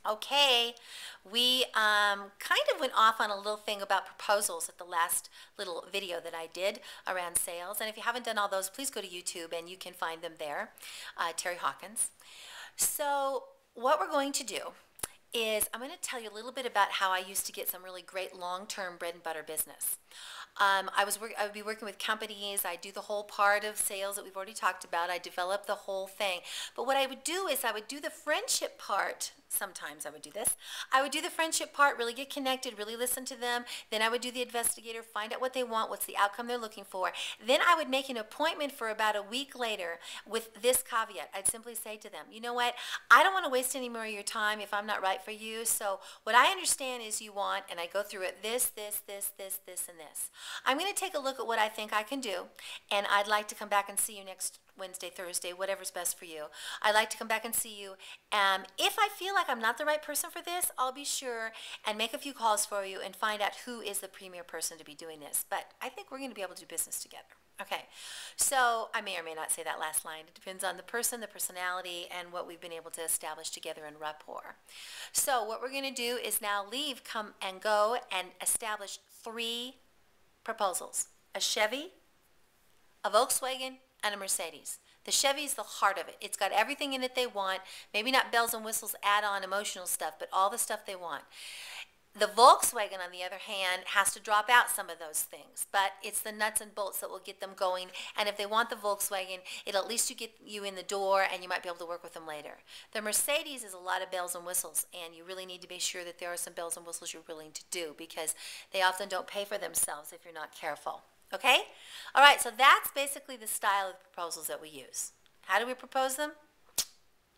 Okay, we kind of went off on a little thing about proposals at the last little video that I did around sales. And if you haven't done all those, please go to YouTube and you can find them there, Terry Hawkins. So what we're going to do is I'm going to tell you a little bit about how I used to get some really great long-term bread and butter business. I would be working with companies. I do the whole part of sales that we've already talked about. I develop the whole thing. But what I would do is I would do the friendship part. Sometimes I would do this. I would do the friendship part, really get connected, really listen to them. Then I would do the investigator, find out what they want, what's the outcome they're looking for. Then I would make an appointment for about a week later with this caveat. I'd simply say to them, you know what, I don't want to waste any more of your time if I'm not right for you. So what I understand is you want, and I go through it, this, and this. I'm going to take a look at what I think I can do, and I'd like to come back and see you next Wednesday, Thursday, whatever's best for you. I'd like to come back and see you. If I feel like I'm not the right person for this, I'll be sure and make a few calls for you and find out who is the premier person to be doing this. But I think we're going to be able to do business together. Okay, so I may or may not say that last line. It depends on the person, the personality, and what we've been able to establish together in rapport. So what we're going to do is now leave, come and go, and establish 3 proposals: a Chevy, a Volkswagen, and a Mercedes. The Chevy is the heart of it. It's got everything in it they want, maybe not bells and whistles, add-on emotional stuff, but all the stuff they want. The Volkswagen, on the other hand, has to drop out some of those things, but it's the nuts and bolts that will get them going. And if they want the Volkswagen, it'll at least get you in the door, and you might be able to work with them later. The Mercedes is a lot of bells and whistles, and you really need to be sure that there are some bells and whistles you're willing to do, because they often don't pay for themselves if you're not careful. Okay? All right, so that's basically the style of proposals that we use. How do we propose them?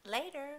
Later.